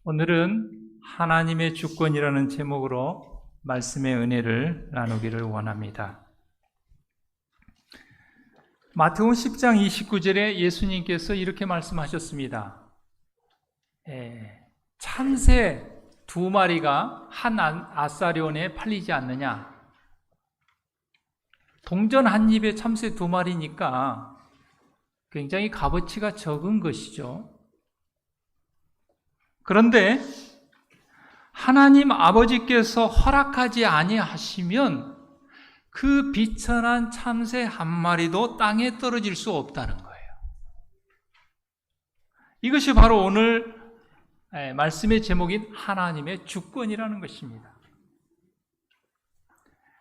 오늘은 하나님의 주권이라는 제목으로 말씀의 은혜를 나누기를 원합니다. 마태복음 10장 29절에 예수님께서 이렇게 말씀하셨습니다. 참새 2마리가 한 아사리온에 팔리지 않느냐? 동전 한 입에 참새 2마리니까 굉장히 값어치가 적은 것이죠. 그런데 하나님 아버지께서 허락하지 아니하시면 그 비천한 참새 한 마리도 땅에 떨어질 수 없다는 거예요. 이것이 바로 오늘 말씀의 제목인 하나님의 주권이라는 것입니다.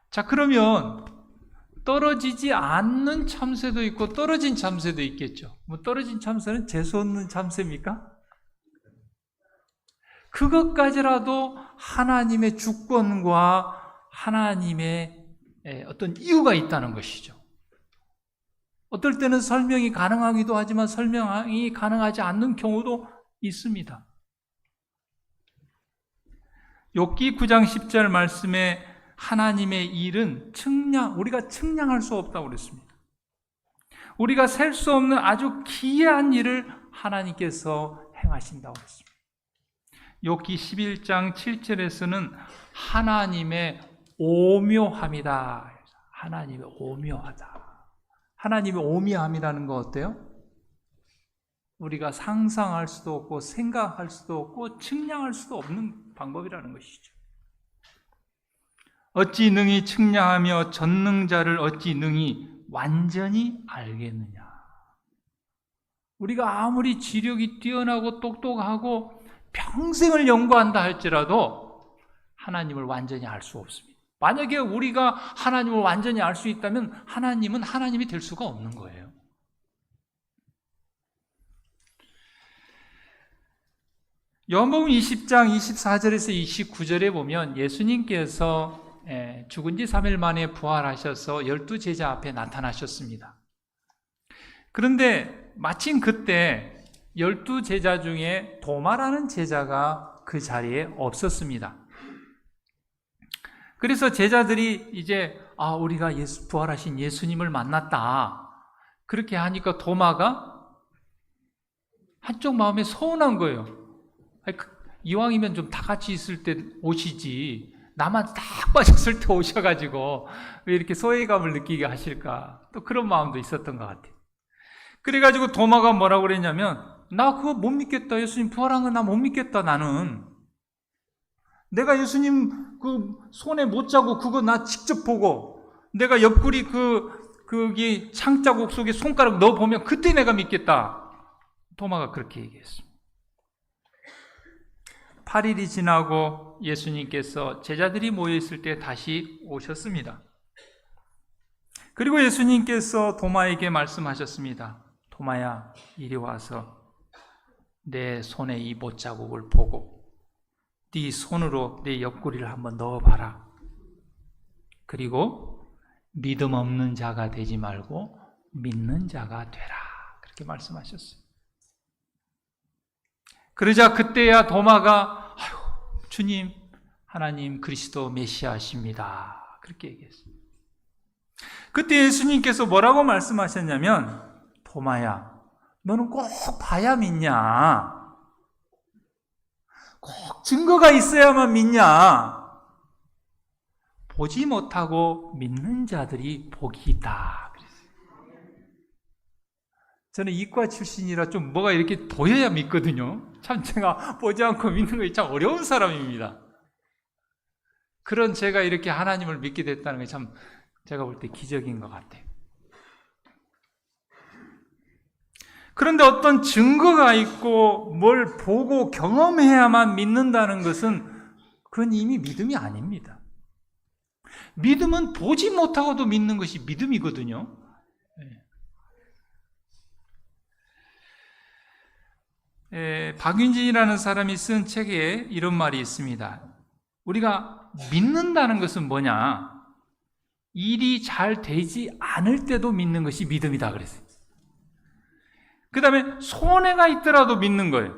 자, 그러면 떨어지지 않는 참새도 있고 떨어진 참새도 있겠죠. 떨어진 참새는 재수 없는 참새입니까? 그것까지라도 하나님의 주권과 하나님의 어떤 이유가 있다는 것이죠. 어떨 때는 설명이 가능하기도 하지만 설명이 가능하지 않는 경우도 있습니다. 욥기 9장 10절 말씀에 하나님의 일은 우리가 측량할 수 없다고 그랬습니다. 우리가 셀 수 없는 아주 기이한 일을 하나님께서 행하신다고 그랬습니다. 욥기 11장 7절에서는 하나님의 오묘함이다. 하나님의 오묘하다. 하나님의 오묘함이라는 거 어때요? 우리가 상상할 수도 없고 생각할 수도 없고 측량할 수도 없는 방법이라는 것이죠. 어찌 능히 측량하며 전능자를 어찌 능히 완전히 알겠느냐. 우리가 아무리 지력이 뛰어나고 똑똑하고 평생을 연구한다 할지라도 하나님을 완전히 알 수 없습니다. 만약에 우리가 하나님을 완전히 알 수 있다면 하나님은 하나님이 될 수가 없는 거예요. 요한복음 20장 24절에서 29절에 보면 예수님께서 죽은 지 3일 만에 부활하셔서 12제자 앞에 나타나셨습니다. 그런데 마침 그때 12제자 중에 도마라는 제자가 그 자리에 없었습니다. 그래서 제자들이 이제 우리가 부활하신 예수님을 만났다. 그렇게 하니까 도마가 한쪽 마음에 서운한 거예요. 이왕이면 좀 다 같이 있을 때 오시지. 나만 딱 빠졌을 때 오셔가지고 왜 이렇게 소외감을 느끼게 하실까? 또 그런 마음도 있었던 것 같아요. 그래가지고 도마가 뭐라고 그랬냐면 나 그거 못 믿겠다. 예수님 부활한 건 나 못 믿겠다. 나는 내가 예수님 그 손에 못 자고 그거 나 직접 보고 내가 옆구리 거기 창자국 속에 손가락 넣어 보면 그때 내가 믿겠다. 도마가 그렇게 얘기했습니다. 8일이 지나고 예수님께서 제자들이 모여 있을 때 다시 오셨습니다. 그리고 예수님께서 도마에게 말씀하셨습니다. 도마야, 이리 와서 내 손에 이 못자국을 보고 네 손으로 내 옆구리를 한번 넣어봐라. 그리고 믿음 없는 자가 되지 말고 믿는 자가 되라. 그렇게 말씀하셨어요. 그러자 그때야 도마가 주님, 하나님 그리스도 메시아십니다. 그렇게 얘기했어요. 그때 예수님께서 뭐라고 말씀하셨냐면 도마야, 너는 꼭 봐야 믿냐? 꼭 증거가 있어야만 믿냐? 보지 못하고 믿는 자들이 복이 있다. 저는 이과 출신이라 좀 뭐가 이렇게 보여야 믿거든요. 참 제가 보지 않고 믿는 것이 참 어려운 사람입니다. 그런 제가 이렇게 하나님을 믿게 됐다는 게 참 제가 볼 때 기적인 것 같아요. 그런데 어떤 증거가 있고 뭘 보고 경험해야만 믿는다는 것은 그건 이미 믿음이 아닙니다. 믿음은 보지 못하고도 믿는 것이 믿음이거든요. 박윤진이라는 사람이 쓴 책에 이런 말이 있습니다. 우리가 믿는다는 것은 뭐냐? 일이 잘 되지 않을 때도 믿는 것이 믿음이다 그랬어요. 그 다음에 손해가 있더라도 믿는 거예요.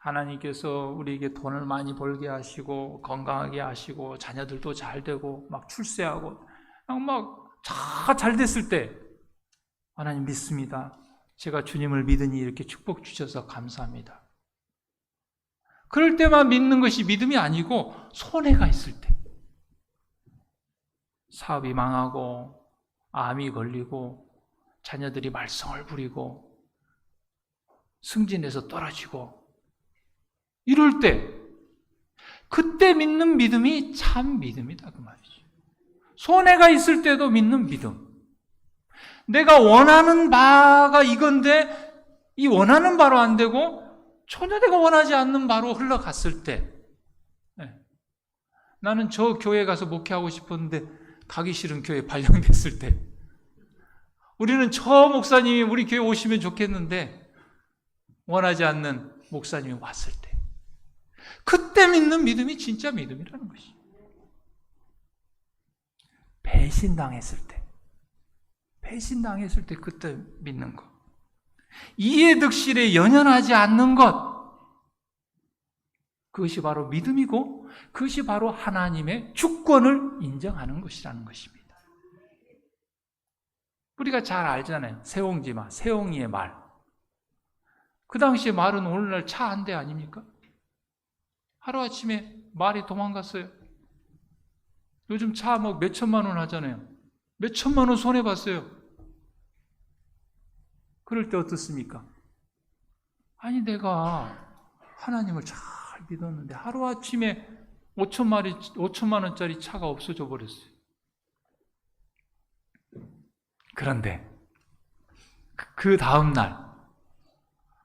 하나님께서 우리에게 돈을 많이 벌게 하시고 건강하게 하시고 자녀들도 잘 되고 막 출세하고 막 다 잘 됐을 때 하나님 믿습니다. 제가 주님을 믿으니 이렇게 축복 주셔서 감사합니다. 그럴 때만 믿는 것이 믿음이 아니고 손해가 있을 때, 사업이 망하고 암이 걸리고 자녀들이 말썽을 부리고 승진해서 떨어지고 이럴 때, 그때 믿는 믿음이 참 믿음이다 그 말이죠. 손해가 있을 때도 믿는 믿음. 내가 원하는 바가 이건데 이 원하는 바로 안 되고 전혀 내가 원하지 않는 바로 흘러갔을 때, 나는 저 교회 가서 목회하고 싶었는데 가기 싫은 교회 발령됐을 때, 우리는 저 목사님이 우리 교회 오시면 좋겠는데 원하지 않는 목사님이 왔을 때, 그때 믿는 믿음이 진짜 믿음이라는 것이죠. 배신당했을 때 그때 믿는 것. 이해득실에 연연하지 않는 것. 그것이 바로 믿음이고 그것이 바로 하나님의 주권을 인정하는 것이라는 것입니다. 우리가 잘 알잖아요. 세옹지마, 세옹이의 말. 그 당시에 말은 오늘날 차 한 대 아닙니까? 하루아침에 말이 도망갔어요. 요즘 차 뭐 몇천만 원 하잖아요. 몇천만 원 손해봤어요. 그럴 때 어떻습니까? 아니 내가 하나님을 잘 믿었는데 하루아침에 5천만 원짜리 차가 없어져 버렸어요. 그런데 그 다음 날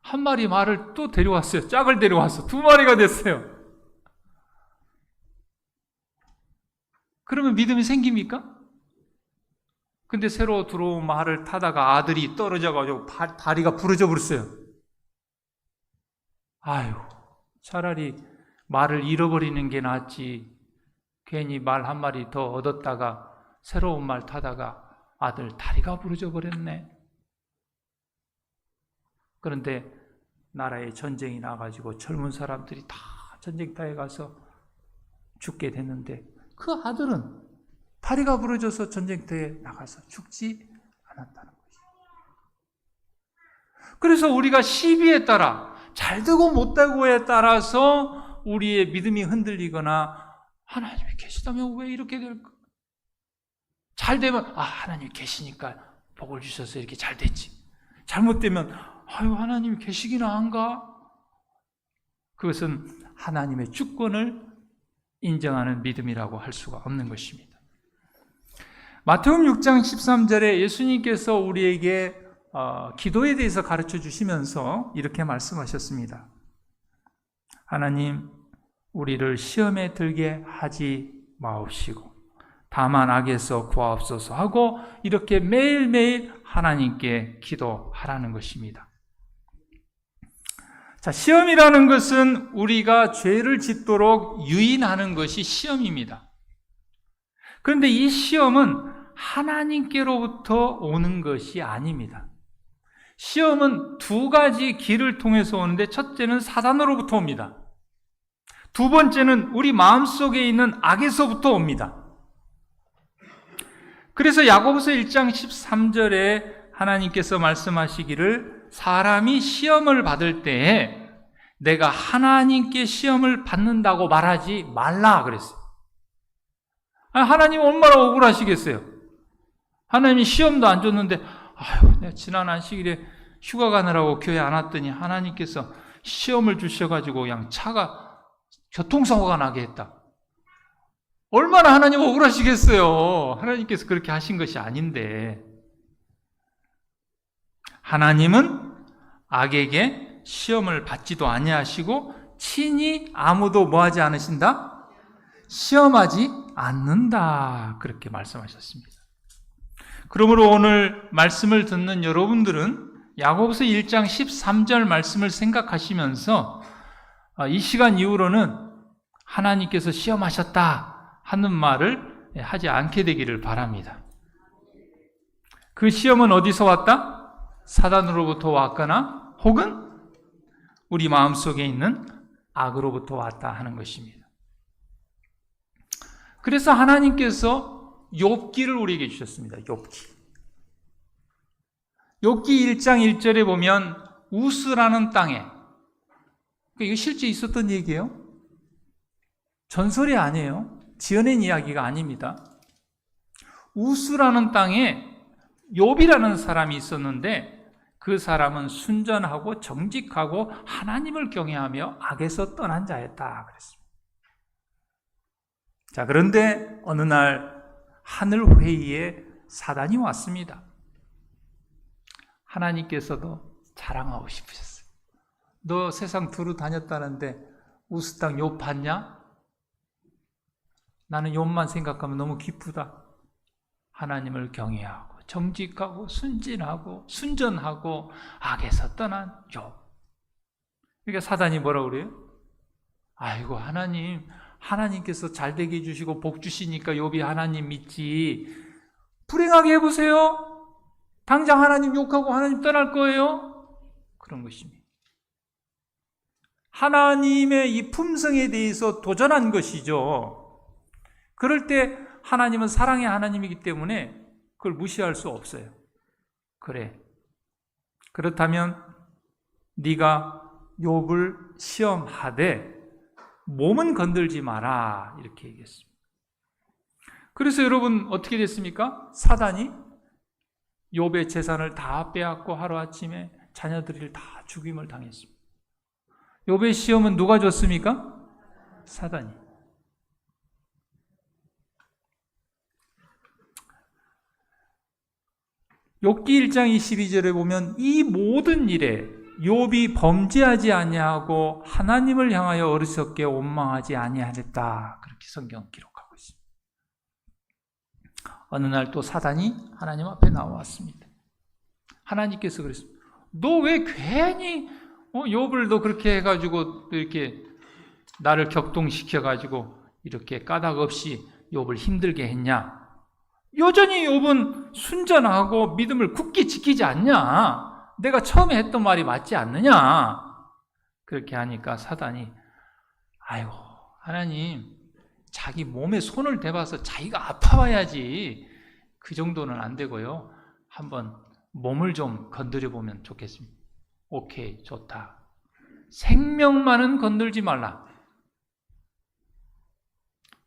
한 마리 말을 또 데려왔어요. 짝을 데려왔어. 2마리가 됐어요. 그러면 믿음이 생깁니까? 근데 새로 들어온 말을 타다가 아들이 떨어져가지고 다리가 부러져 버렸어요. 아유, 차라리 말을 잃어버리는 게 낫지. 괜히 말 한 마리 더 얻었다가 새로운 말 타다가 아들 다리가 부러져 버렸네. 그런데 나라에 전쟁이 나가지고 젊은 사람들이 다 전쟁터에 가서 죽게 됐는데 그 아들은 다리가 부러져서 전쟁터에 나가서 죽지 않았다는 것이죠. 그래서 우리가 시비에 따라 잘 되고 못 되고에 따라서 우리의 믿음이 흔들리거나 하나님이 계시다면 왜 이렇게 될까? 잘 되면 하나님이 계시니까 복을 주셔서 이렇게 잘 됐지. 잘못되면 하나님이 계시기나 한가? 그것은 하나님의 주권을 인정하는 믿음이라고 할 수가 없는 것입니다. 마태복음 6장 13절에 예수님께서 우리에게 기도에 대해서 가르쳐 주시면서 이렇게 말씀하셨습니다. 하나님, 우리를 시험에 들게 하지 마옵시고 다만 악에서 구하옵소서 하고 이렇게 매일매일 하나님께 기도하라는 것입니다. 자, 시험이라는 것은 우리가 죄를 짓도록 유인하는 것이 시험입니다. 그런데 이 시험은 하나님께로부터 오는 것이 아닙니다. 시험은 2가지 길을 통해서 오는데 첫째는 사단으로부터 옵니다. 두 번째는 우리 마음속에 있는 악에서부터 옵니다. 그래서 야고보서 1장 13절에 하나님께서 말씀하시기를 사람이 시험을 받을 때에 내가 하나님께 시험을 받는다고 말하지 말라 그랬어요. 하나님 얼마나 억울하시겠어요. 하나님이 시험도 안 줬는데 내가 지난 안식일에 휴가 가느라고 교회 안 왔더니 하나님께서 시험을 주셔가지고 그냥 차가 교통사고가 나게 했다. 얼마나 하나님 억울하시겠어요. 하나님께서 그렇게 하신 것이 아닌데. 하나님은 악에게 시험을 받지도 아니하시고 친히 아무도 뭐하지 않으신다? 시험하지 않는다. 그렇게 말씀하셨습니다. 그러므로 오늘 말씀을 듣는 여러분들은 야고보서 1장 13절 말씀을 생각하시면서 이 시간 이후로는 하나님께서 시험하셨다 하는 말을 하지 않게 되기를 바랍니다. 그 시험은 어디서 왔다? 사단으로부터 왔거나 혹은 우리 마음속에 있는 악으로부터 왔다 하는 것입니다. 그래서 하나님께서 욥기를 우리에게 주셨습니다. 욥기 1장 1절에 보면 우스라는 땅에, 이거 실제 있었던 얘기예요. 전설이 아니에요. 지어낸 이야기가 아닙니다. 우스라는 땅에 욥이라는 사람이 있었는데 그 사람은 순전하고 정직하고 하나님을 경외하며 악에서 떠난 자였다 그랬습니다. 자, 그런데 어느 날 하늘 회의에 사단이 왔습니다. 하나님께서도 자랑하고 싶으셨어요. 너 세상 두루 다녔다는데 우스 땅 욥 봤냐? 나는 욥만 생각하면 너무 기쁘다. 하나님을 경외하고 정직하고 순진하고 순전하고 악에서 떠난 욥. 그러니까 사단이 뭐라고 그래요? 아이고 하나님께서 잘되게 해주시고 복 주시니까 욥이 하나님 믿지. 불행하게 해보세요. 당장 하나님 욕하고 하나님 떠날 거예요. 그런 것입니다. 하나님의 이 품성에 대해서 도전한 것이죠. 그럴 때 하나님은 사랑의 하나님이기 때문에 그걸 무시할 수 없어요. 그래. 그렇다면 네가 욥을 시험하되 몸은 건들지 마라 이렇게 얘기했습니다. 그래서 여러분 어떻게 됐습니까? 사단이 욥의 재산을 다 빼앗고 하루아침에 자녀들을 다 죽임을 당했습니다. 욥의 시험은 누가 줬습니까? 사단이. 욥기 1장 22절에 보면 이 모든 일에 욥이 범죄하지 아니하고 하나님을 향하여 어리석게 원망하지 아니하였다. 그렇게 성경 기록하고 있습니다. 어느 날 또 사단이 하나님 앞에 나왔습니다. 하나님께서 그랬습니다. 너 왜 괜히 욥을 너 그렇게 해가지고 이렇게 나를 격동시켜가지고 이렇게 까닭 없이 욥을 힘들게 했냐? 여전히 욥은 순전하고 믿음을 굳게 지키지 않냐? 내가 처음에 했던 말이 맞지 않느냐? 그렇게 하니까 사단이 아이고 하나님 자기 몸에 손을 대봐서 자기가 아파봐야지 그 정도는 안 되고요. 한번 몸을 좀 건드려 보면 좋겠습니다. 오케이 좋다. 생명만은 건들지 말라.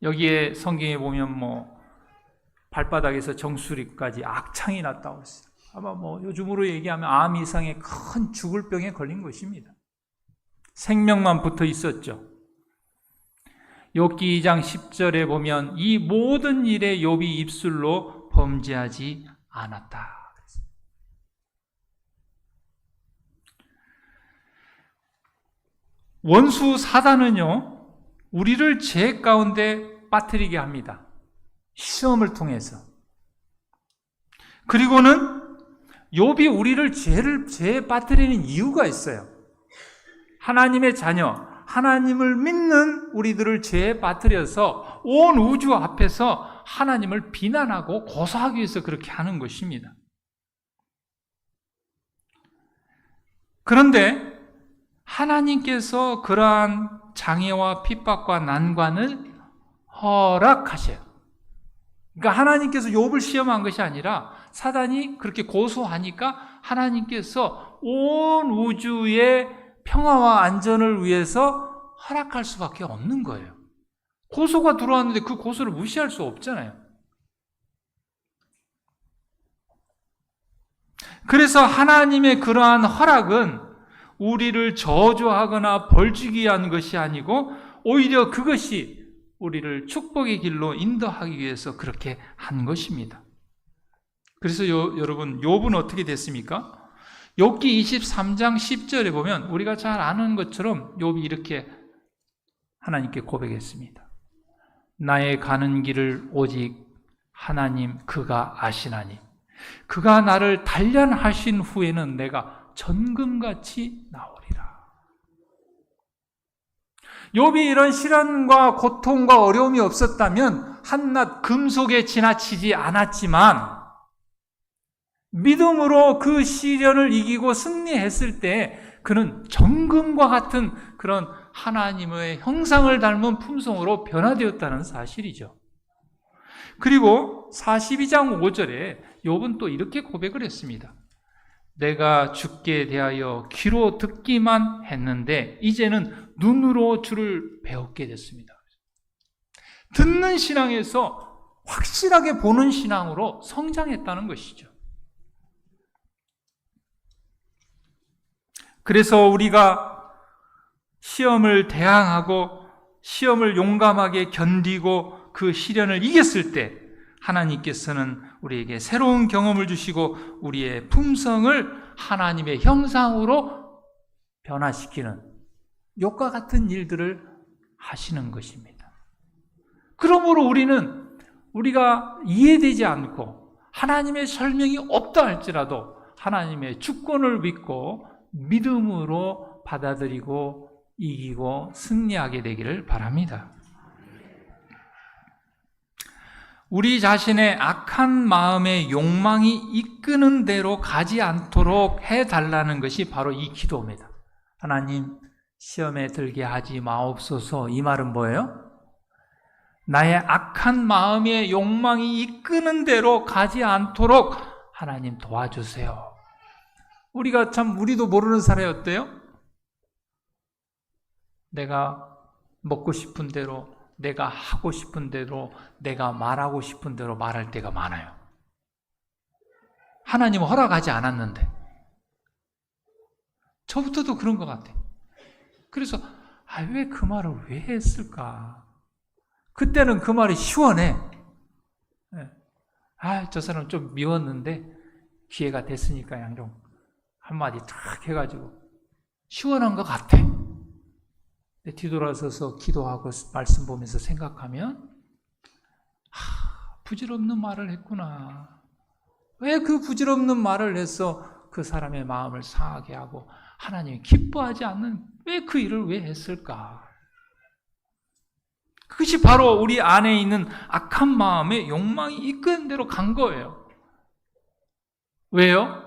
여기에 성경에 보면 발바닥에서 정수리까지 악창이 났다고 했어요. 아마 요즘으로 얘기하면 암 이상의 큰 죽을 병에 걸린 것입니다. 생명만 붙어 있었죠. 욥기 2장 10절에 보면 이 모든 일에 욥이 입술로 범죄하지 않았다. 원수 사단은요, 우리를 죄 가운데 빠뜨리게 합니다. 시험을 통해서. 그리고는 욥이 우리를 죄에 빠뜨리는 이유가 있어요. 하나님의 자녀, 하나님을 믿는 우리들을 죄에 빠뜨려서 온 우주 앞에서 하나님을 비난하고 고소하기 위해서 그렇게 하는 것입니다. 그런데 하나님께서 그러한 장애와 핍박과 난관을 허락하셔요. 그러니까 하나님께서 욥을 시험한 것이 아니라 사단이 그렇게 고소하니까 하나님께서 온 우주의 평화와 안전을 위해서 허락할 수밖에 없는 거예요. 고소가 들어왔는데 그 고소를 무시할 수 없잖아요. 그래서 하나님의 그러한 허락은 우리를 저주하거나 벌주기 위한 것이 아니고 오히려 그것이 우리를 축복의 길로 인도하기 위해서 그렇게 한 것입니다. 그래서 여러분 욥은 어떻게 됐습니까? 욥기 23장 10절에 보면 우리가 잘 아는 것처럼 욥이 이렇게 하나님께 고백했습니다. 나의 가는 길을 오직 하나님 그가 아시나니 그가 나를 단련하신 후에는 내가 전금같이 나오리라. 욥이 이런 시련과 고통과 어려움이 없었다면 한낱 금속에 지나치지 않았지만 믿음으로 그 시련을 이기고 승리했을 때 그는 정금과 같은 그런 하나님의 형상을 닮은 품성으로 변화되었다는 사실이죠. 그리고 42장 5절에 욥은 또 이렇게 고백을 했습니다. 내가 주께 대하여 귀로 듣기만 했는데 이제는 눈으로 주를 배웠게 됐습니다. 듣는 신앙에서 확실하게 보는 신앙으로 성장했다는 것이죠. 그래서 우리가 시험을 대항하고 시험을 용감하게 견디고 그 시련을 이겼을 때 하나님께서는 우리에게 새로운 경험을 주시고 우리의 품성을 하나님의 형상으로 변화시키는 욥과 같은 일들을 하시는 것입니다. 그러므로 우리가 이해되지 않고 하나님의 설명이 없다 할지라도 하나님의 주권을 믿고 믿음으로 받아들이고 이기고 승리하게 되기를 바랍니다. 우리 자신의 악한 마음의 욕망이 이끄는 대로 가지 않도록 해달라는 것이 바로 이 기도입니다. 하나님, 시험에 들게 하지 마옵소서. 이 말은 뭐예요? 나의 악한 마음의 욕망이 이끄는 대로 가지 않도록 하나님 도와주세요. 우리도 모르는 사람이 어때요? 내가 먹고 싶은 대로, 내가 하고 싶은 대로, 내가 말하고 싶은 대로 말할 때가 많아요. 하나님은 허락하지 않았는데. 저부터도 그런 것 같아요. 그래서 왜 그 말을 왜 했을까? 그때는 그 말이 시원해. 저 사람 좀 미웠는데 기회가 됐으니까 양종 한마디 탁 해가지고 시원한 것 같아. 뒤돌아서서 기도하고 말씀 보면서 생각하면 부질없는 말을 했구나. 왜 그 부질없는 말을 해서 그 사람의 마음을 상하게 하고 하나님이 기뻐하지 않는 왜 그 일을 왜 했을까? 그것이 바로 우리 안에 있는 악한 마음의 욕망이 이끄는 대로 간 거예요. 왜요?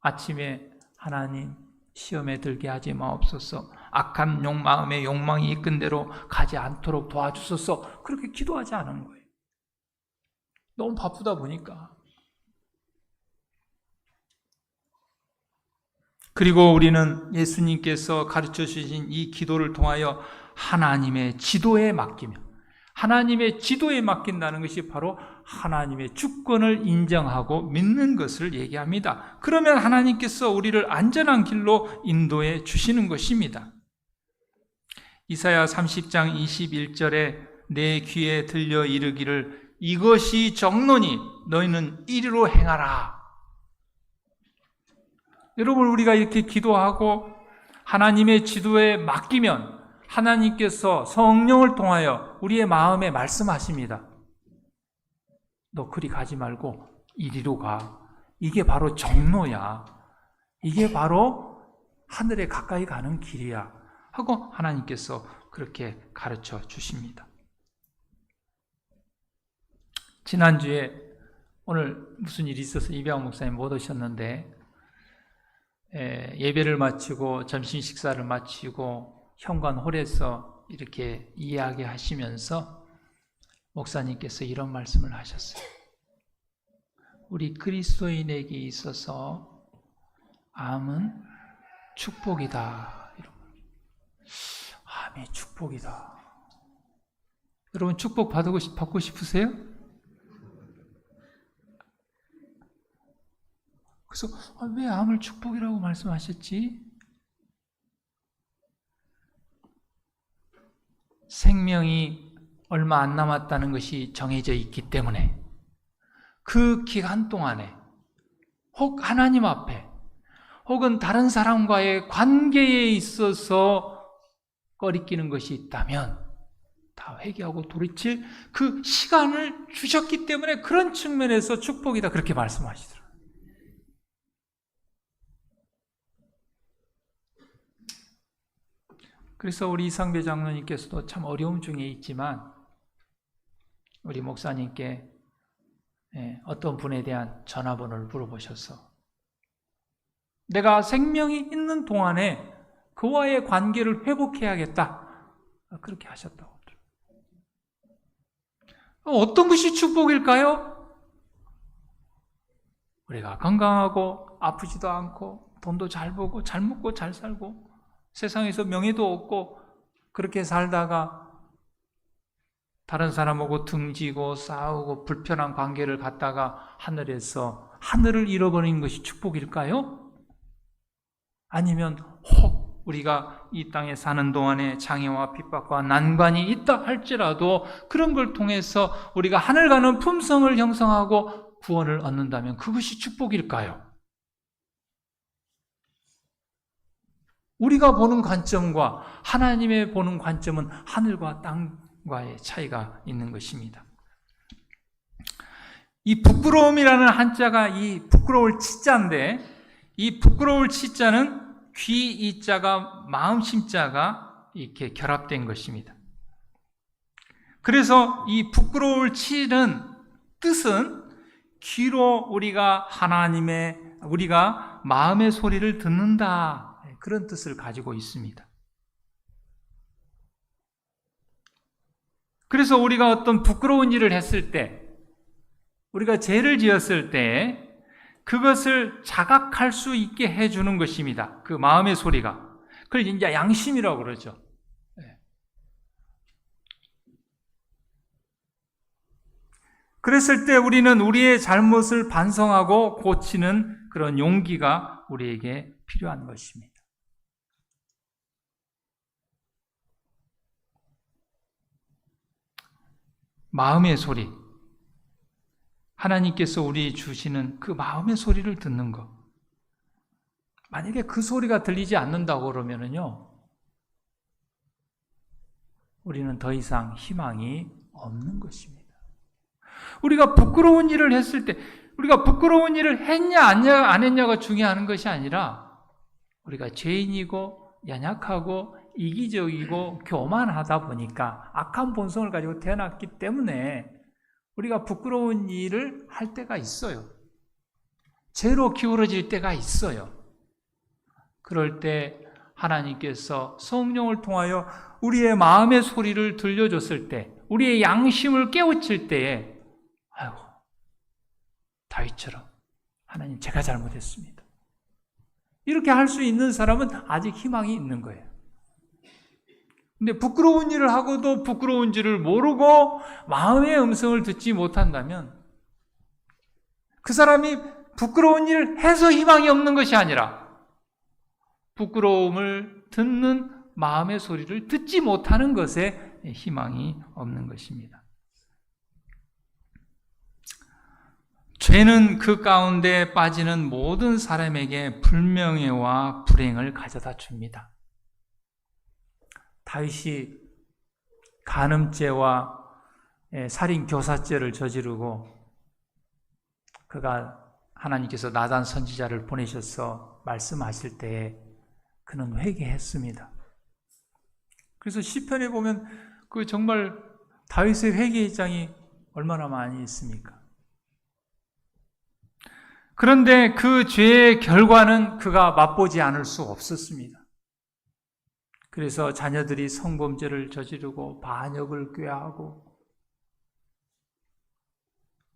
아침에 하나님 시험에 들게 하지 마옵소서. 악한 마음의 욕망이 이끈 대로 가지 않도록 도와주소서. 그렇게 기도하지 않은 거예요. 너무 바쁘다 보니까. 그리고 우리는 예수님께서 가르쳐 주신 이 기도를 통하여 하나님의 지도에 맡기며 하나님의 지도에 맡긴다는 것이 바로 하나님의 주권을 인정하고 믿는 것을 얘기합니다. 그러면 하나님께서 우리를 안전한 길로 인도해 주시는 것입니다. 이사야 30장 21절에 내 귀에 들려 이르기를 이것이 정노니 너희는 이리로 행하라. 여러분, 우리가 이렇게 기도하고 하나님의 지도에 맡기면 하나님께서 성령을 통하여 우리의 마음에 말씀하십니다. 너 그리 가지 말고 이리로 가. 이게 바로 정로야. 이게 바로 하늘에 가까이 가는 길이야. 하고 하나님께서 그렇게 가르쳐 주십니다. 지난주에 오늘 무슨 일이 있어서 이병헌 목사님 못 오셨는데 예배를 마치고 점심 식사를 마치고 현관홀에서 이렇게 이야기하시면서 목사님께서 이런 말씀을 하셨어요. 우리 그리스도인에게 있어서 암은 축복이다. 암이 축복이다. 여러분 축복 받고 싶으세요? 그래서 왜 암을 축복이라고 말씀하셨지? 생명이 얼마 안 남았다는 것이 정해져 있기 때문에 그 기간 동안에 혹 하나님 앞에 혹은 다른 사람과의 관계에 있어서 꺼리끼는 것이 있다면 다 회개하고 돌이킬 그 시간을 주셨기 때문에 그런 측면에서 축복이다 그렇게 말씀하시더라고요. 그래서 우리 이상배 장로님께서도 참 어려움 중에 있지만 우리 목사님께 어떤 분에 대한 전화번호를 물어보셔서 내가 생명이 있는 동안에 그와의 관계를 회복해야겠다. 그렇게 하셨다고. 어떤 것이 축복일까요? 우리가 건강하고 아프지도 않고 돈도 잘 벌고 잘 먹고 잘 살고 세상에서 명예도 얻고 그렇게 살다가 다른 사람하고 등지고 싸우고 불편한 관계를 갖다가 하늘에서 하늘을 잃어버리는 것이 축복일까요? 아니면 혹 우리가 이 땅에 사는 동안에 장애와 핍박과 난관이 있다 할지라도 그런 걸 통해서 우리가 하늘 가는 품성을 형성하고 구원을 얻는다면 그것이 축복일까요? 우리가 보는 관점과 하나님의 보는 관점은 하늘과 땅과의 차이가 있는 것입니다. 이 부끄러움이라는 한자가 이 부끄러울 치자인데 이 부끄러울 치자는 귀 이자가 마음 심자가 이렇게 결합된 것입니다. 그래서 이 부끄러울 치는 뜻은 귀로 우리가 우리가 마음의 소리를 듣는다. 그런 뜻을 가지고 있습니다. 그래서 우리가 어떤 부끄러운 일을 했을 때, 우리가 죄를 지었을 때, 그것을 자각할 수 있게 해주는 것입니다. 그 마음의 소리가. 그걸 이제 양심이라고 그러죠. 그랬을 때 우리는 우리의 잘못을 반성하고 고치는 그런 용기가 우리에게 필요한 것입니다. 마음의 소리. 하나님께서 우리 주시는 그 마음의 소리를 듣는 것. 만약에 그 소리가 들리지 않는다고 그러면요, 우리는 더 이상 희망이 없는 것입니다. 우리가 부끄러운 일을 했을 때, 우리가 부끄러운 일을 했냐, 안 했냐가 중요한 것이 아니라, 우리가 죄인이고, 연약하고, 이기적이고, 교만하다 보니까, 악한 본성을 가지고 태어났기 때문에, 우리가 부끄러운 일을 할 때가 있어요. 죄로 기울어질 때가 있어요. 그럴 때, 하나님께서 성령을 통하여 우리의 마음의 소리를 들려줬을 때, 우리의 양심을 깨우칠 때에, 아이고, 다윗처럼 하나님 제가 잘못했습니다. 이렇게 할 수 있는 사람은 아직 희망이 있는 거예요. 근데 부끄러운 일을 하고도 부끄러운지를 모르고 마음의 음성을 듣지 못한다면 그 사람이 부끄러운 일을 해서 희망이 없는 것이 아니라 부끄러움을 듣는 마음의 소리를 듣지 못하는 것에 희망이 없는 것입니다. 죄는 그 가운데 빠지는 모든 사람에게 불명예와 불행을 가져다 줍니다. 다윗이 간음죄와 살인교사죄를 저지르고 그가 하나님께서 나단 선지자를 보내셔서 말씀하실 때에 그는 회개했습니다. 그래서 시편에 보면 그 정말 다윗의 회개의 장이 얼마나 많이 있습니까? 그런데 그 죄의 결과는 그가 맛보지 않을 수 없었습니다. 그래서 자녀들이 성범죄를 저지르고 반역을 꾀하고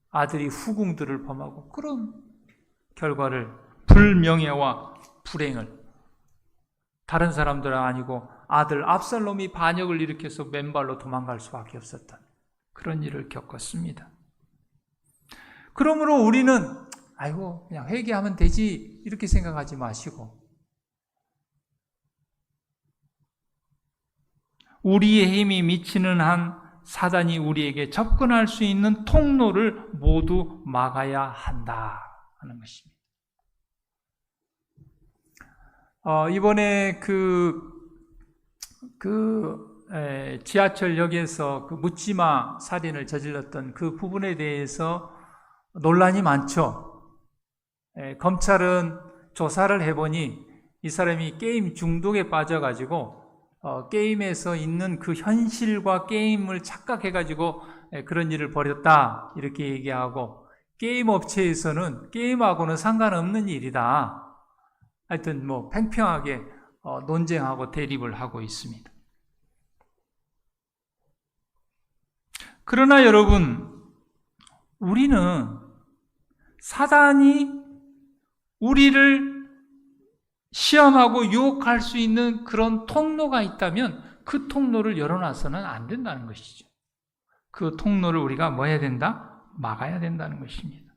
아들이 후궁들을 범하고 그런 결과를 불명예와 불행을 다른 사람들은 아니고 아들 압살롬이 반역을 일으켜서 맨발로 도망갈 수밖에 없었던 그런 일을 겪었습니다. 그러므로 우리는 아이고 그냥 회개하면 되지 이렇게 생각하지 마시고 우리의 힘이 미치는 한 사단이 우리에게 접근할 수 있는 통로를 모두 막아야 한다 하는 것입니다. 이번에 지하철역에서 그 묻지마 살인을 저질렀던 그 부분에 대해서 논란이 많죠. 검찰은 조사를 해보니 이 사람이 게임 중독에 빠져가지고 게임에서 있는 그 현실과 게임을 착각해가지고 그런 일을 벌였다 이렇게 얘기하고 게임 업체에서는 게임하고는 상관없는 일이다 하여튼 뭐 팽팽하게 논쟁하고 대립을 하고 있습니다. 그러나 여러분, 우리는 사단이 우리를 시험하고 유혹할 수 있는 그런 통로가 있다면 그 통로를 열어놔서는 안 된다는 것이죠. 그 통로를 우리가 뭐 해야 된다? 막아야 된다는 것입니다.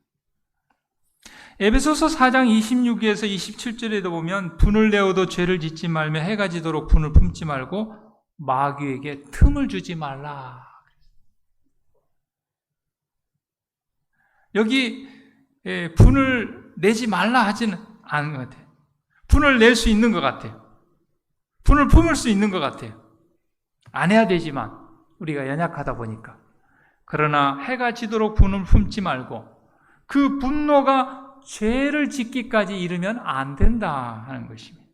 에베소서 4장 26에서 27절에도 보면 분을 내어도 죄를 짓지 말며 해가 지도록 분을 품지 말고 마귀에게 틈을 주지 말라. 여기 분을 내지 말라 하지는 않은 것 같아요. 분을 낼 수 있는 것 같아요. 분을 품을 수 있는 것 같아요. 안 해야 되지만 우리가 연약하다 보니까. 그러나 해가 지도록 분을 품지 말고 그 분노가 죄를 짓기까지 이르면 안 된다 하는 것입니다.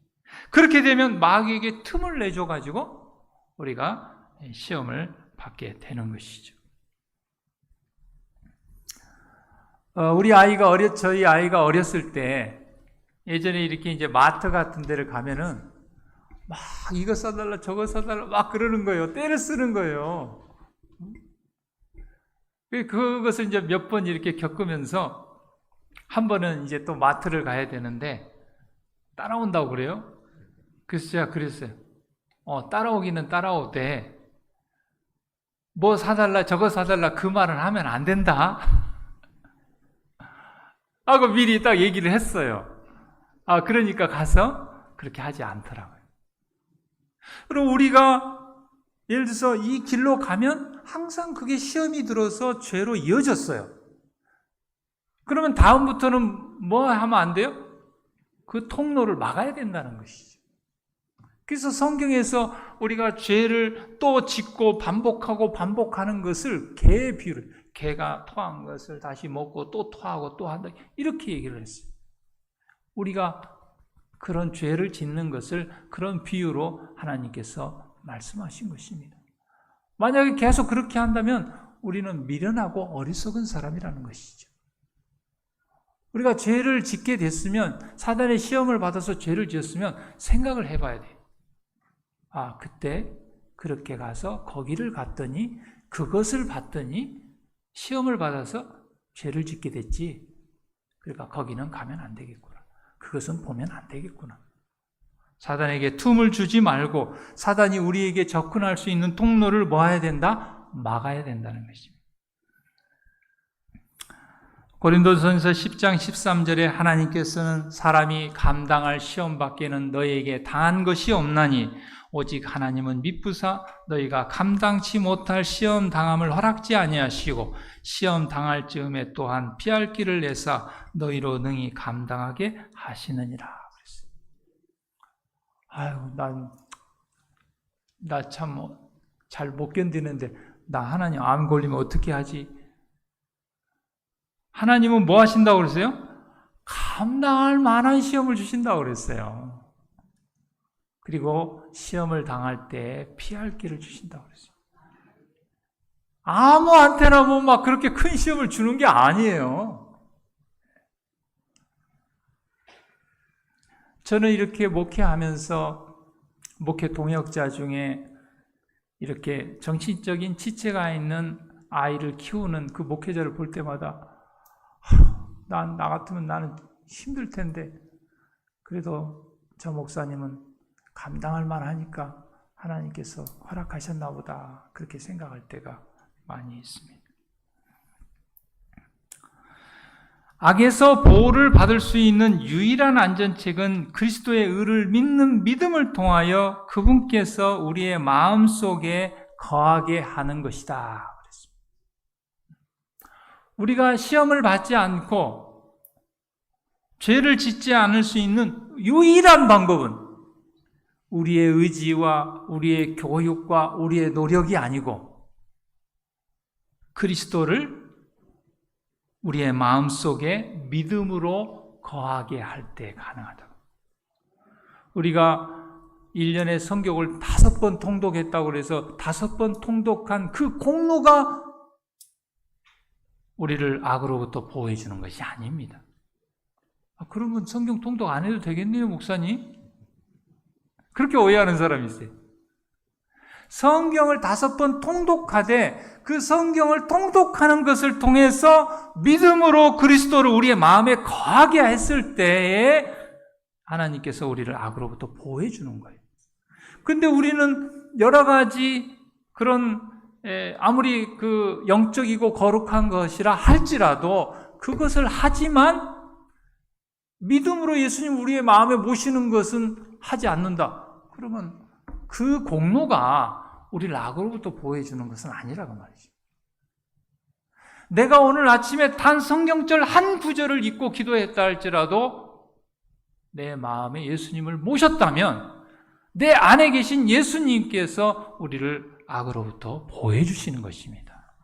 그렇게 되면 마귀에게 틈을 내줘가지고 우리가 시험을 받게 되는 것이죠. 저희 아이가 어렸을 때 예전에 이렇게 이제 마트 같은 데를 가면은 막 이거 사달라 저거 사달라 막 그러는 거예요. 때를 쓰는 거예요. 그것을 이제 몇 번 이렇게 겪으면서 한 번은 이제 또 마트를 가야 되는데 따라온다고 그래요. 그래서 제가 그랬어요. 따라오기는 따라오되 뭐 사달라 저거 사달라 그 말은 하면 안 된다 하고 미리 딱 얘기를 했어요. 그러니까 가서 그렇게 하지 않더라고요. 그럼 우리가 예를 들어서 이 길로 가면 항상 그게 시험이 들어서 죄로 이어졌어요. 그러면 다음부터는 뭐 하면 안 돼요? 그 통로를 막아야 된다는 것이죠. 그래서 성경에서 우리가 죄를 또 짓고 반복하고 반복하는 것을 개의 비유로, 개가 토한 것을 다시 먹고 또 토하고 또 한다, 이렇게 얘기를 했어요. 우리가 그런 죄를 짓는 것을 그런 비유로 하나님께서 말씀하신 것입니다. 만약에 계속 그렇게 한다면 우리는 미련하고 어리석은 사람이라는 것이죠. 우리가 죄를 짓게 됐으면, 사단의 시험을 받아서 죄를 지었으면 생각을 해봐야 돼요. 그때 그렇게 가서 거기를 갔더니, 그것을 봤더니 시험을 받아서 죄를 짓게 됐지. 그러니까 거기는 가면 안 되겠구나. 그것은 보면 안 되겠구나. 사단에게 틈을 주지 말고 사단이 우리에게 접근할 수 있는 통로를 뭐 해야 된다? 막아야 된다는 것입니다. 고린도전서 10장 13절에 하나님께서는 사람이 감당할 시험 밖에는 너희에게 당한 것이 없나니 오직 하나님은 미쁘사 너희가 감당치 못할 시험 당함을 허락지 아니하시고 시험 당할 즈음에 또한 피할 길을 내사 너희로 능히 감당하게 하시느니라. 나 참 잘 못 견디는데 나 하나님 암 걸리면 어떻게 하지? 하나님은 뭐 하신다고 그랬어요? 감당할 만한 시험을 주신다고 그랬어요. 그리고 시험을 당할 때 피할 길을 주신다고 그랬어요. 아무한테나 뭐 막 그렇게 큰 시험을 주는 게 아니에요. 저는 이렇게 목회하면서 목회 동역자 중에 이렇게 정신적인 지체가 있는 아이를 키우는 그 목회자를 볼 때마다 나 같으면 나는 힘들 텐데 그래도 저 목사님은 감당할 만하니까 하나님께서 허락하셨나 보다, 그렇게 생각할 때가 많이 있습니다. 악에서 보호를 받을 수 있는 유일한 안전책은 그리스도의 의를 믿는 믿음을 통하여 그분께서 우리의 마음속에 거하게 하는 것이다. 우리가 시험을 받지 않고 죄를 짓지 않을 수 있는 유일한 방법은 우리의 의지와 우리의 교육과 우리의 노력이 아니고 그리스도를 우리의 마음속에 믿음으로 거하게 할 때 가능하다. 우리가 1년에 성경을 5번 통독했다고 해서 5번 통독한 그 공로가 우리를 악으로부터 보호해 주는 것이 아닙니다. 그러면 성경 통독 안 해도 되겠네요, 목사님? 그렇게 오해하는 사람이 있어요. 성경을 5번 통독하되 그 성경을 통독하는 것을 통해서 믿음으로 그리스도를 우리의 마음에 거하게 했을 때에 하나님께서 우리를 악으로부터 보호해 주는 거예요. 근데 우리는 여러 가지 그런 아무리 그 영적이고 거룩한 것이라 할지라도 그것을 하지만 믿음으로 예수님 우리의 마음에 모시는 것은 하지 않는다. 그러면 그 공로가 우리를 악으로부터 보호해 주는 것은 아니라고 말이죠. 내가 오늘 아침에 단 성경절 한 구절을 읽고 기도했다 할지라도 내 마음에 예수님을 모셨다면 내 안에 계신 예수님께서 우리를 악으로부터 보호해 주시는 것입니다.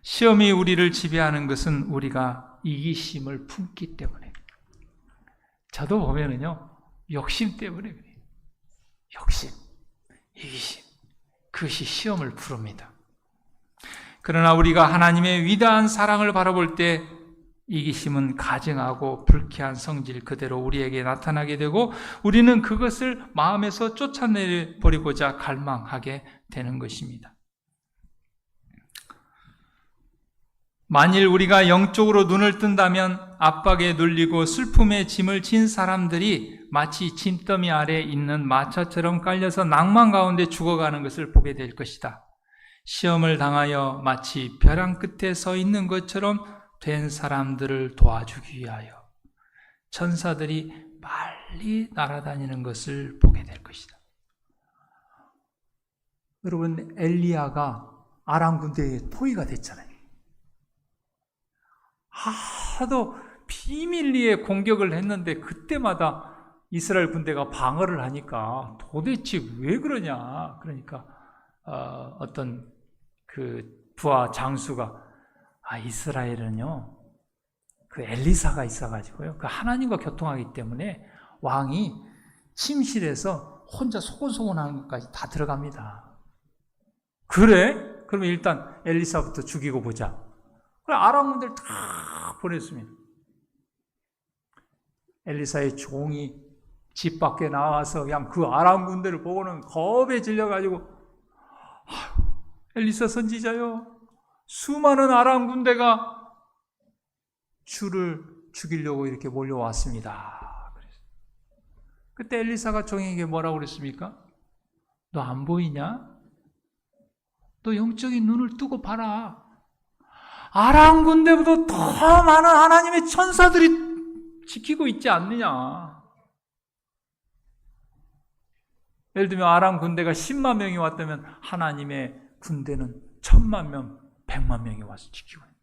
시험이 우리를 지배하는 것은 우리가 이기심을 품기 때문에. 저도 보면은요, 욕심 때문에 그래요. 욕심, 이기심, 그것이 시험을 부릅니다. 그러나 우리가 하나님의 위대한 사랑을 바라볼 때 이기심은 가증하고 불쾌한 성질 그대로 우리에게 나타나게 되고 우리는 그것을 마음에서 쫓아내버리고자 갈망하게 되는 것입니다. 만일 우리가 영적으로 눈을 뜬다면 압박에 눌리고 슬픔의 짐을 진 사람들이 마치 짐더미 아래 있는 마차처럼 깔려서 낭만 가운데 죽어가는 것을 보게 될 것이다. 시험을 당하여 마치 벼랑 끝에 서 있는 것처럼 된 사람들을 도와주기 위하여 천사들이 빨리 날아다니는 것을 보게 될 것이다. 여러분, 엘리야가 아람 군대의 토위가 됐잖아요. 하도 비밀리에 공격을 했는데 그때마다 이스라엘 군대가 방어를 하니까 도대체 왜 그러냐. 그러니까 어떤 그 부하 장수가 이스라엘은요 그 엘리사가 있어가지고요 그 하나님과 교통하기 때문에 왕이 침실에서 혼자 소곤소곤하는 것까지 다 들어갑니다. 그래? 그러면 일단 엘리사부터 죽이고 보자. 그래 아람군대를 다 보냈습니다. 엘리사의 종이 집 밖에 나와서 그냥 그 아람 군대를 보고는 겁에 질려가지고 엘리사 선지자요, 수많은 아람 군대가 주를 죽이려고 이렇게 몰려왔습니다. 그때 엘리사가 종에게 뭐라고 그랬습니까? 너 안 보이냐? 너 영적인 눈을 뜨고 봐라. 아람 군대보다 더 많은 하나님의 천사들이 지키고 있지 않느냐. 예를 들면 아람 군대가 10만 명이 왔다면 하나님의 군대는 1000만 명, 100만 명이 와서 지키고 있는.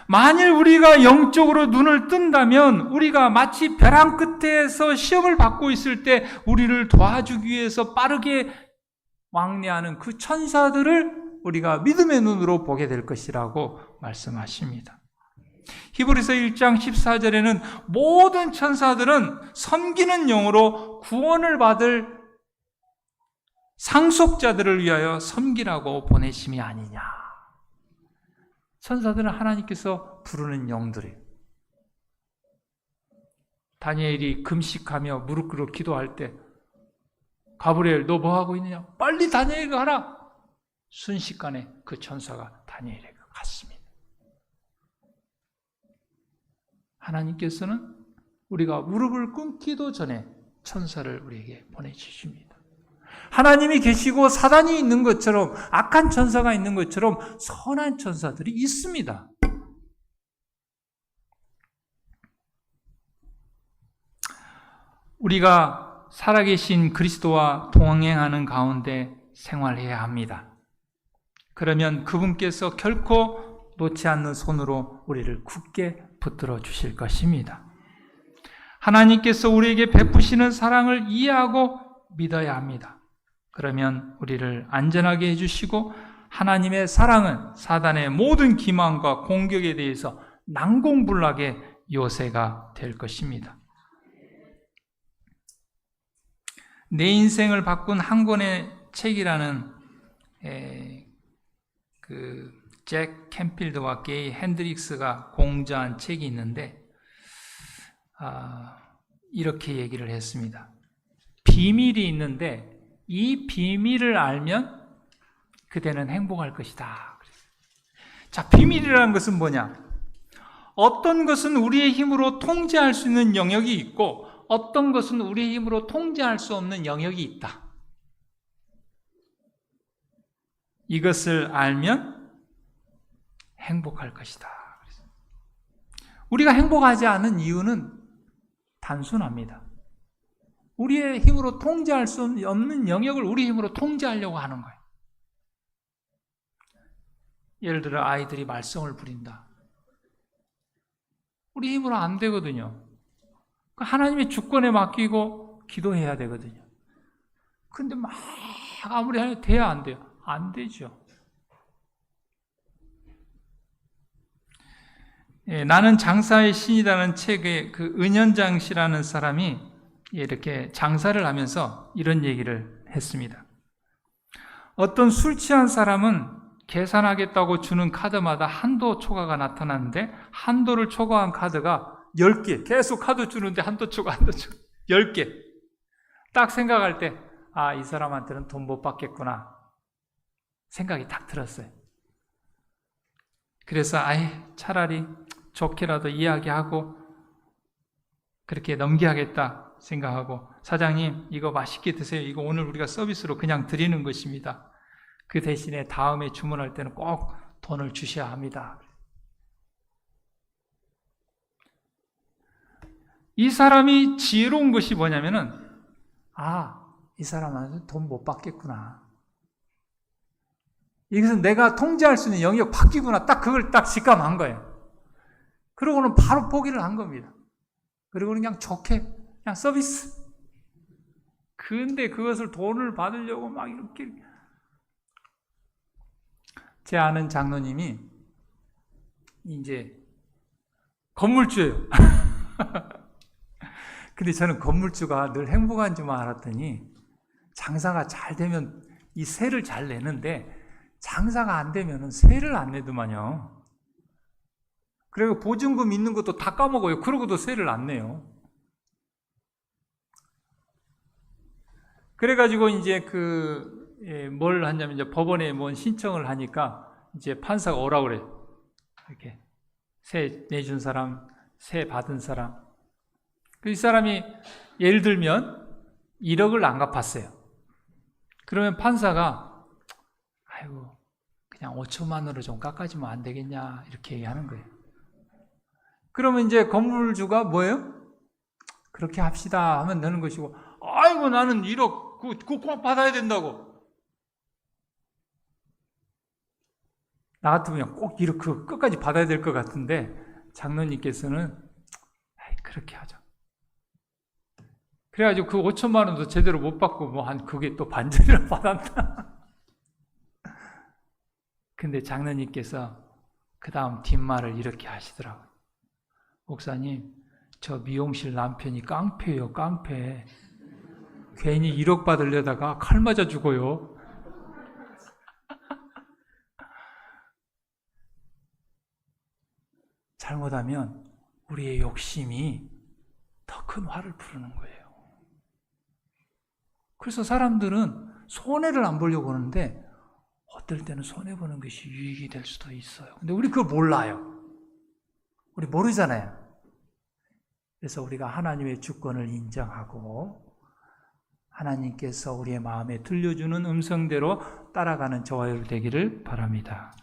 만일 우리가 영적으로 눈을 뜬다면 우리가 마치 벼랑 끝에서 시험을 받고 있을 때 우리를 도와주기 위해서 빠르게 왕래하는 그 천사들을 우리가 믿음의 눈으로 보게 될 것이라고 말씀하십니다. 히브리서 1장 14절에는 모든 천사들은 섬기는 영으로 구원을 받을 상속자들을 위하여 섬기라고 보내심이 아니냐. 천사들은 하나님께서 부르는 영들이에요. 다니엘이 금식하며 무릎 꿇어 기도할 때 가브리엘 너 뭐하고 있느냐? 빨리 다니엘에게 가라. 순식간에 그 천사가 다니엘에게 갔습니다. 하나님께서는 우리가 무릎을 꿇기도 전에 천사를 우리에게 보내주십니다. 하나님이 계시고 사단이 있는 것처럼 악한 천사가 있는 것처럼 선한 천사들이 있습니다. 우리가 살아계신 그리스도와 동행하는 가운데 생활해야 합니다. 그러면 그분께서 결코 놓지 않는 손으로 우리를 굳게 붙들어 주실 것입니다. 하나님께서 우리에게 베푸시는 사랑을 이해하고 믿어야 합니다. 그러면 우리를 안전하게 해주시고 하나님의 사랑은 사단의 모든 기만과 공격에 대해서 난공불락의 요새가 될 것입니다. 내 인생을 바꾼 한 권의 책이라는 잭 캠필드와 게이 핸드릭스가 공저한 책이 있는데 이렇게 얘기를 했습니다. 비밀이 있는데 이 비밀을 알면 그대는 행복할 것이다. 자, 비밀이라는 것은 뭐냐? 어떤 것은 우리의 힘으로 통제할 수 있는 영역이 있고 어떤 것은 우리의 힘으로 통제할 수 없는 영역이 있다. 이것을 알면 행복할 것이다. 우리가 행복하지 않은 이유는 단순합니다. 우리의 힘으로 통제할 수 없는 영역을 우리 힘으로 통제하려고 하는 거예요. 예를 들어 아이들이 말썽을 부린다. 우리 힘으로 안 되거든요. 하나님의 주권에 맡기고 기도해야 되거든요. 근데 막 아무리 해도 돼야 안 돼요? 안 되죠. 나는 장사의 신이라는 책에 그 은현장 씨라는 사람이 이렇게 장사를 하면서 이런 얘기를 했습니다. 어떤 술 취한 사람은 계산하겠다고 주는 카드마다 한도 초과가 나타나는데 한도를 초과한 카드가 10개, 계속 카드 주는데 한도 초과 10개. 딱 생각할 때 이 사람한테는 돈 못 받겠구나 생각이 딱 들었어요. 그래서 차라리 좋게라도 이야기하고 그렇게 넘겨야겠다 생각하고, 사장님 이거 맛있게 드세요. 이거 오늘 우리가 서비스로 그냥 드리는 것입니다. 그 대신에 다음에 주문할 때는 꼭 돈을 주셔야 합니다. 이 사람이 지혜로운 것이 뭐냐면은 이 사람한테 돈 못 받겠구나. 이것은 내가 통제할 수 있는 영역 바뀌구나. 딱 그걸 딱 직감한 거예요. 그러고는 바로 포기를 한 겁니다. 그리고는 그냥 좋게 그냥 서비스. 근데 그것을 돈을 받으려고 막 이렇게. 제 아는 장로님이 이제 건물주예요. 근데 저는 건물주가 늘 행복한 줄만 알았더니 장사가 잘 되면 이 세를 잘 내는데 장사가 안 되면 세를 안 내더만요. 그리고 보증금 있는 것도 다 까먹어요. 그러고도 세를 안 내요. 그래가지고 이제 뭘 하냐면 이제 법원에 뭔 신청을 하니까 이제 판사가 오라고 그래요. 이렇게 세 내준 사람, 세 받은 사람. 이 사람이 예를 들면 1억을 안 갚았어요. 그러면 판사가 아이고 그냥 5천만으로 좀 깎아주면 안 되겠냐 이렇게 얘기하는 거예요. 그러면 이제 건물주가 뭐예요? 그렇게 합시다 하면 되는 것이고, 아이고 나는 1억 그거 꼭 받아야 된다고. 나 같으면 꼭 1억 그 끝까지 받아야 될 것 같은데 장로님께서는 그렇게 하죠. 그래가지고 그 5천만 원도 제대로 못 받고 그게 또 반절이나 받았다. 근데 장로님께서 그 다음 뒷말을 이렇게 하시더라고요. 목사님, 저 미용실 남편이 깡패예요, 깡패. 괜히 1억 받으려다가 칼 맞아 죽어요. 잘못하면 우리의 욕심이 더 큰 화를 부르는 거예요. 그래서 사람들은 손해를 안 보려고 하는데 어떨 때는 손해보는 것이 유익이 될 수도 있어요. 근데 우리 그걸 몰라요. 우리 모르잖아요. 그래서 우리가 하나님의 주권을 인정하고 하나님께서 우리의 마음에 들려주는 음성대로 따라가는 저와 여러분 되기를 바랍니다.